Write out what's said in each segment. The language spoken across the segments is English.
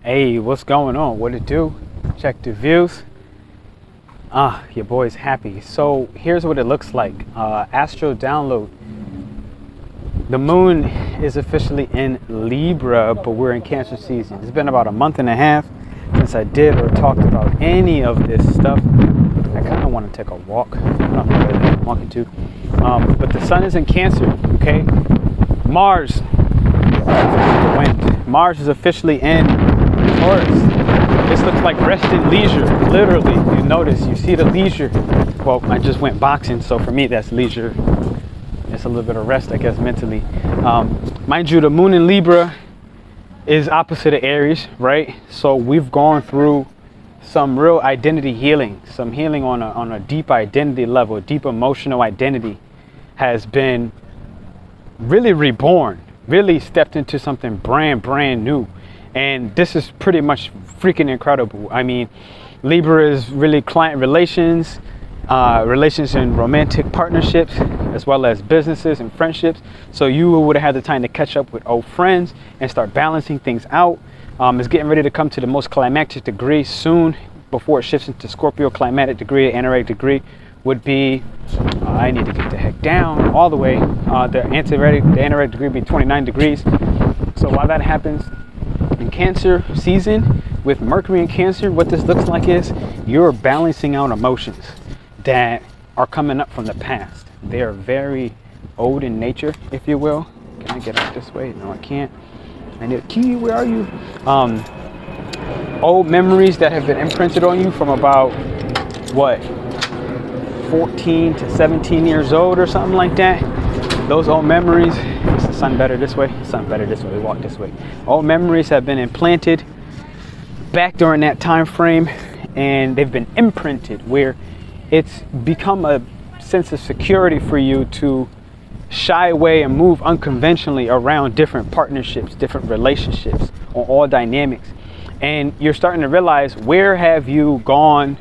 Hey, what's going on? What it do? Check the views. Your boy's happy. So here's what it looks like. Astro download. The moon is officially in Libra, but we're in Cancer season. It's been about a month and a half since I did or talked about any of this stuff. I kind of want to take a walk. I don't know where I'm walking to. But the sun is in Cancer, okay? Mars, the wind. Mars is officially in Taurus. This looks like rest and leisure, literally. You notice, you see the leisure. Well, I just went boxing, so for me that's leisure. It's a little bit of rest, I guess, mentally. Mind you, the moon in Libra is opposite of Aries, right? So we've gone through some real identity healing, some healing on a deep identity level. Deep emotional identity has been really reborn, really stepped into something brand new. And this is pretty much freaking incredible. I mean, Libra is really client relations, relations in romantic partnerships, as well as businesses and friendships. So you would have had the time to catch up with old friends and start balancing things out. It's getting ready to come to the most climactic degree soon before it shifts into Scorpio. Climatic degree, anaretic degree would be, I need to get the heck down all the way. The anaretic degree would be 29 degrees. So while that happens, in Cancer season with Mercury in Cancer, what this looks like is you're balancing out emotions that are coming up from the past. They are very old in nature, if you will. Can I get out this way? No, I can't. I need a key. Where are you? Old memories that have been imprinted on you from about what, 14 to 17 years old or something like that. Those old memories. Is the sun better this way? Sun better this way. We walk this way. Old memories have been implanted back during that time frame, and they've been imprinted where it's become a sense of security for you to shy away and move unconventionally around different partnerships, different relationships, on all dynamics. And you're starting to realize, where have you gone,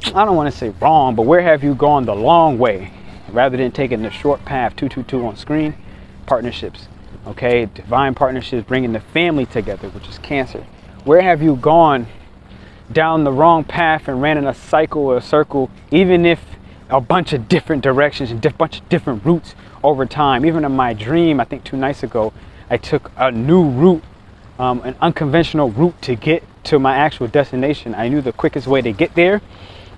I don't want to say wrong, but where have you gone the long way rather than taking the short path, 222 on screen? Partnerships, okay? Divine partnerships, bringing the family together, which is Cancer. Where have you gone down the wrong path and ran in a cycle or a circle, even if a bunch of different directions and a bunch of different routes over time? Even in my dream, I think 2 nights ago, I took a new route, an unconventional route to get to my actual destination. I knew the quickest way to get there,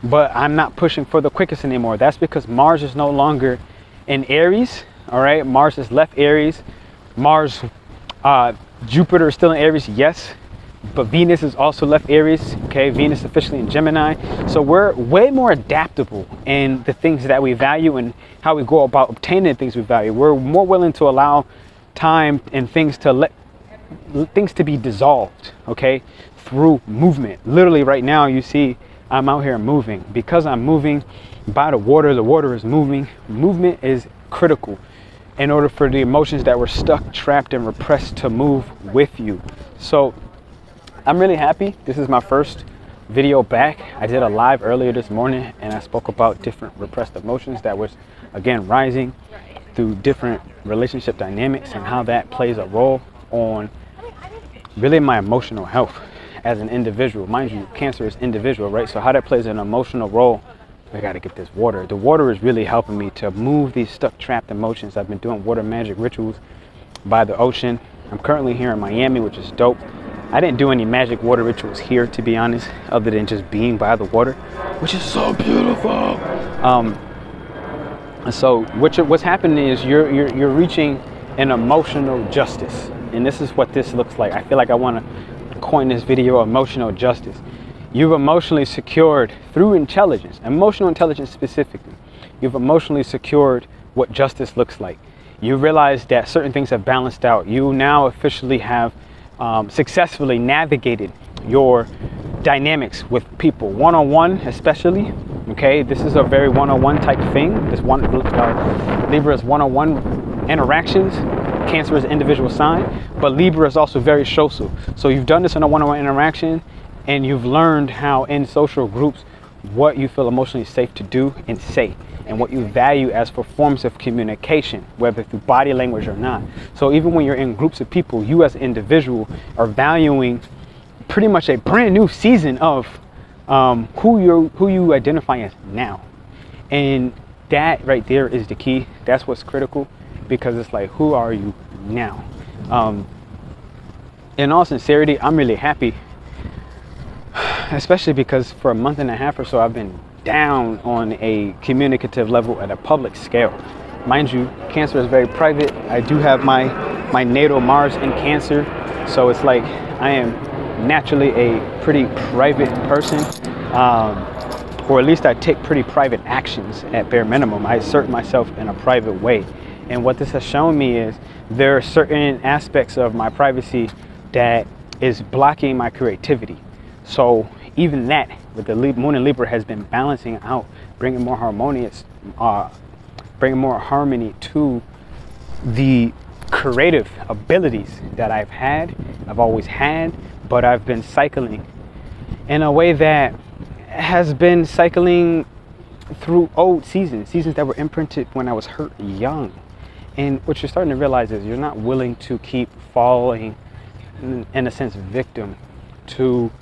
but I'm not pushing for the quickest anymore. That's because Mars is no longer in Aries. All right, Mars has left Aries. Mars, Jupiter is still in Aries, yes, but Venus has also left Aries. Okay, Venus officially in Gemini. So we're way more adaptable in the things that we value and how we go about obtaining the things we value. We're more willing to allow time and things to be dissolved, okay, through movement. Literally right now, you see I'm out here moving. Because I'm moving by the water is moving. Movement is critical in order for the emotions that were stuck, trapped, and repressed to move with you. So I'm really happy. This is my first video back. I did a live earlier this morning and I spoke about different repressed emotions that was, again, rising through different relationship dynamics and how that plays a role on really my emotional health as an individual. Mind you, Cancer is individual, right? So how that plays an emotional role, I gotta get this water. The water is really helping me to move these stuck, trapped emotions. I've been doing water magic rituals by the ocean. I'm currently here in Miami, which is dope. I didn't do any magic water rituals here, to be honest, other than just being by the water, which is so beautiful. So what's happening is you're reaching an emotional justice, and this is what this looks like. I feel like I want to coin this video emotional justice. You've emotionally secured through intelligence, emotional intelligence specifically. You've emotionally secured what justice looks like. You realize that certain things have balanced out. You now officially have successfully navigated your dynamics with people, one-on-one especially. Okay, this is a very one-on-one type thing. This Libra is one-on-one interactions. Cancer is an individual sign, but Libra is also very social. So you've done this in a one-on-one interaction, and you've learned how in social groups what you feel emotionally safe to do and say, and what you value as for forms of communication, whether through body language or not. So even when you're in groups of people, you as an individual are valuing pretty much a brand new season of who you identify as now. And that right there is the key. That's what's critical, because it's like, who are you now? In all sincerity, I'm really happy, especially because for a month and a half or so, I've been down on a communicative level at a public scale. Mind you, Cancer is very private. I do have my natal Mars in Cancer, so it's like I am naturally a pretty private person, or at least I take pretty private actions at bare minimum. I assert myself in a private way. And what this has shown me is there are certain aspects of my privacy that is blocking my creativity. So even that, with the Moon in Libra, has been balancing out, bringing more bringing more harmony to the creative abilities that I've always had, but I've been cycling in a way that has been cycling through old seasons that were imprinted when I was hurt young. And what you're starting to realize is you're not willing to keep falling, in a sense, victim to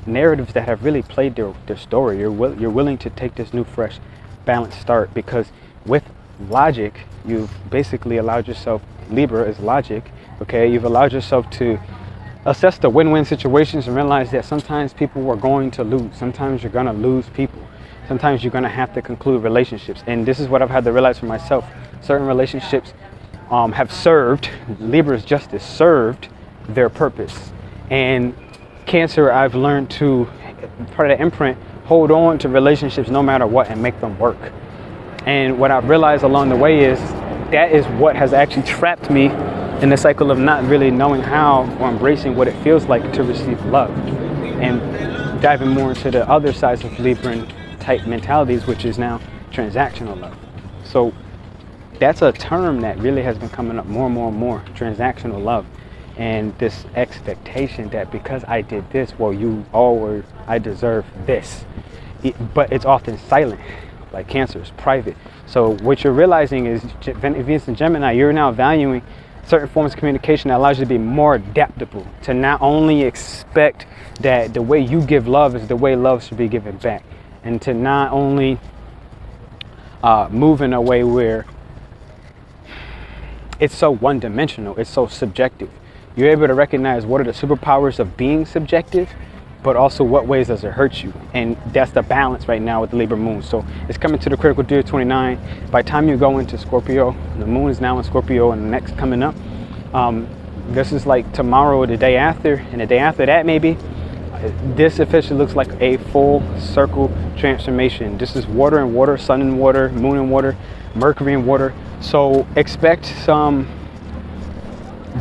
narratives that have really played their story. You're willing to take this new, fresh, balanced start, because with logic, you've basically allowed yourself, Libra is logic, okay? You've allowed yourself to assess the win-win situations and realize that sometimes people are going to lose. Sometimes you're going to lose people. Sometimes you're going to have to conclude relationships. And this is what I've had to realize for myself. Certain relationships have served, Libra's justice served their purpose. And Cancer, I've learned to, part of the imprint, hold on to relationships no matter what and make them work. And what I've realized along the way is that is what has actually trapped me in the cycle of not really knowing how or embracing what it feels like to receive love, and diving more into the other sides of Libran type mentalities, which is now transactional love. So that's a term that really has been coming up more and more and more, transactional love. And this expectation that because I did this, well, I deserve this. But it's often silent, like Cancer is private. So what you're realizing is, Venus and Gemini, you're now valuing certain forms of communication that allows you to be more adaptable, to not only expect that the way you give love is the way love should be given back, and to not only move in a way where it's so one-dimensional, it's so subjective. You're able to recognize what are the superpowers of being subjective, but also what ways does it hurt you. And that's the balance right now with the Libra Moon. So it's coming to the critical degree 29. By the time you go into Scorpio, the Moon is now in Scorpio, and the next coming up, this is like tomorrow or the day after, and the day after that maybe, this officially looks like a full circle transformation. This is water and water, sun and water, moon and water, Mercury and water. So expect some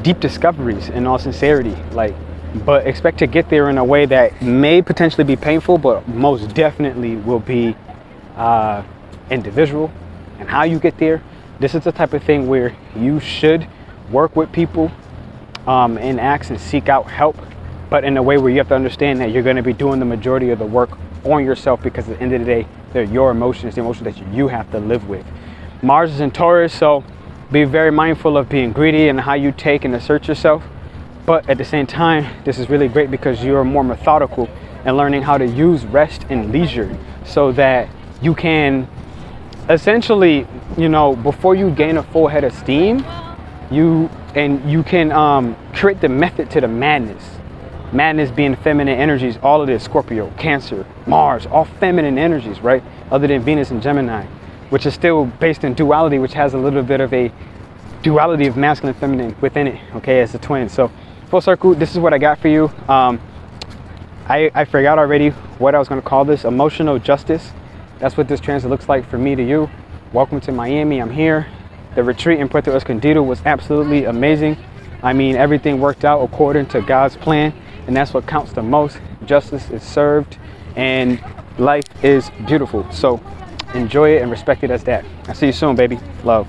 deep discoveries in all sincerity, but expect to get there in a way that may potentially be painful, but most definitely will be individual. And how you get there, this is the type of thing where you should work with people and ask and seek out help, but in a way where you have to understand that you're going to be doing the majority of the work on yourself, because at the end of the day, they're your emotions, the emotions that you have to live with. Mars is in Taurus, so be very mindful of being greedy and how you take and assert yourself. But at the same time, this is really great because you're more methodical and learning how to use rest and leisure so that you can essentially, before you gain a full head of steam, you can create the method to the madness. Madness being feminine energies, all of this, Scorpio, Cancer, Mars, all feminine energies, right? Other than Venus and Gemini, which is still based in duality, which has a little bit of a duality of masculine and feminine within it, okay, as a twin. So full circle, this is what I got for you. I forgot already what I was going to call this, emotional justice. That's what this transit looks like for me to you. Welcome to Miami. I'm here. The retreat in Puerto Escondido was absolutely amazing. I mean, everything worked out according to God's plan, and that's what counts the most. Justice is served and life is beautiful. So enjoy it and respect it as that. I'll see you soon, baby. Love.